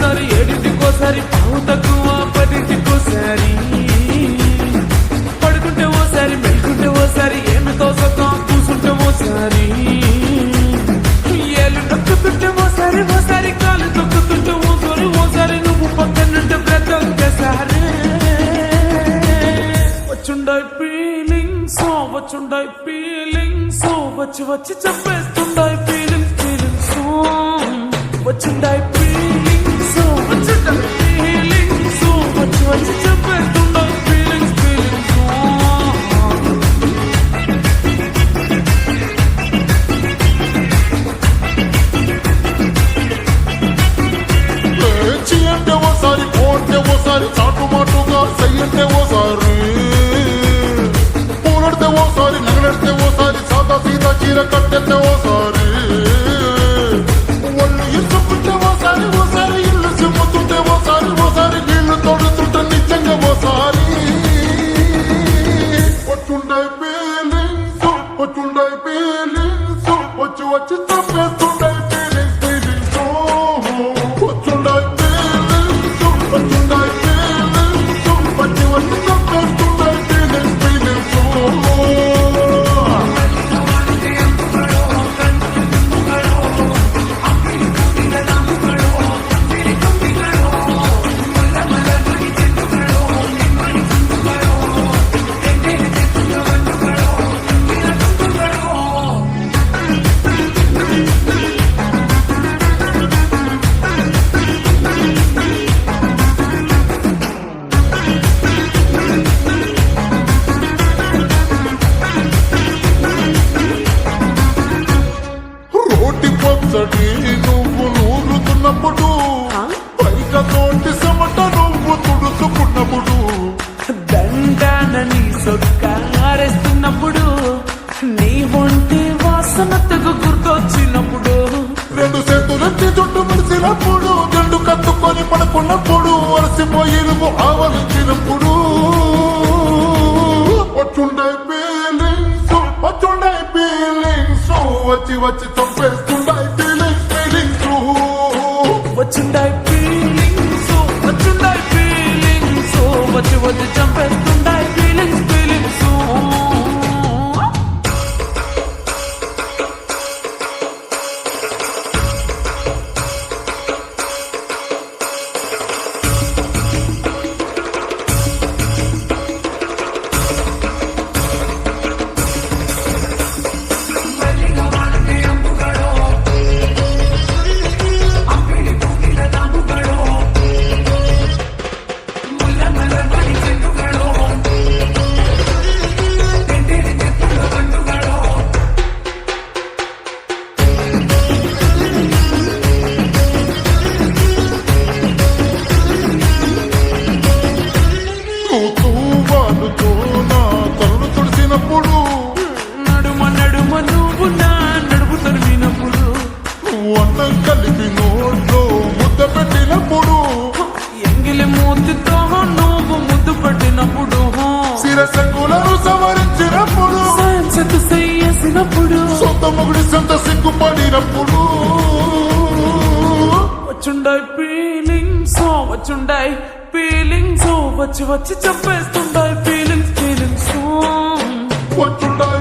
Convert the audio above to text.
ఒకసారి ఏడింటికోసారి పావు తక్కువ పదింటికోసారి పడుకుంటే ఓసారి మెలుకుంటే ఓసారి ఏమి తోసక కూసుంటే ఓసారి ఏళ్ళు నొక్కుతుంటే ఓసారి ఓసారి కాలు తొక్కుతుంటే ఓసారి ఓసారి నువ్వు పక్కనుంటే బ్రతొక్కసారి వచ్చుండాయి ఫీలింగ్స్ వచ్చుండాయి ఫీలింగ్స్ వచ్చి వచ్చి చంపేస్తుండాయి ఫీలింగ్స్ ఫీలింగ్స్ వచ్చుండాయి ఫీలింగ్స్ వచ్చుండాయి ఫీలింగ్స్ వచ్చి వచ్చి చంపేస్తుండాయి ఫీలింగ్స్ ఫీలింగ్స్ లేచి అంటే ఓసారి పోతే ఓసారి చాటుమాటుగా చెయ్యంటే ఓసారి పూలడితే ఓసారి నగలడితే ఓసారి సాదా సీదా చీర కట్టెత్తే ఓసారి ఒళ్ళు ఇసుకుంటే ఓసారి ఓసారి ఇల్లు చిమ్ముతుంటే ఓసారి ఓసారి నీళ్లు తోడుతుంటే నిజంగా ఓసారి వచ్చుండాయి ఫీలింగ్స్ వచ్చుండాయి ఫీలింగ్స్ వచ్చి వచ్చి చంపేస్తుండాయి ఫీలింగ్స్ ఫీలింగ్స్ వచ్చుండాయి ఫీలింగ్స్ వచ్చుండాయి ఫీలింగ్స్ వచ్చి వచ్చి చంపేస్తుండాయి ఫీలింగ్స్ ఫీలింగ్స్ రోటి పచ్చడి నువ్వు నూరుతున్నప్పుడు పైక తోటి సమట నువ్వు తుడుచుకున్నప్పుడు దండానని సొక్కారేస్తున్నప్పుడు నీ ఒంటి వాసనతకు గుర్తొచ్చినప్పుడు రెండు చేతులెత్తి చుట్టు ముడిసినప్పుడు జండు కత్తుకొని పడుకున్నప్పుడు వలసిపోయి నువ్వు ఆవలించినప్పుడు వచ్చుండాయి ఫీలింగ్స్ వచ్చుండాయి ఫీలింగ్స్ వచ్చి వచ్చి చంపేస్తుండాయి ఫీలింగ్స్ ఫీలింగ్స్ వచ్చుండాయి ఫీలింగ్స్ వచ్చుండాయి ఫీలింగ్స్ వచ్చి వచ్చి చంపేస్తుండాయి ఫీలింగ్స్ ఫీలింగ్స్ తూవాలుతో నా తలను తుడిసినప్పుడు నడుమ నడుమ నువ్వు నా నడుపు తరిమినప్పుడు అన్నం కలిపి నోట్లో ముద్ద పెట్టినప్పుడు ఎంగిలి మూతితో నువ్వు ముద్దు పట్టినప్పుడు శిరసంగులను సవరించినప్పుడు సైన్సెత్ చేసినప్పుడు సొంత మొగుడి సొంత సిగ్గుపడినప్పుడు వచ్చుండాయి ఫీలింగ్స్ వచ్చుండాయి ఫీలింగ్స్ వచ్చి వచ్చి చంపేస్తుండాయి ఫీలింగ్స్ ఫీలింగ్స్ వచ్చుండాయి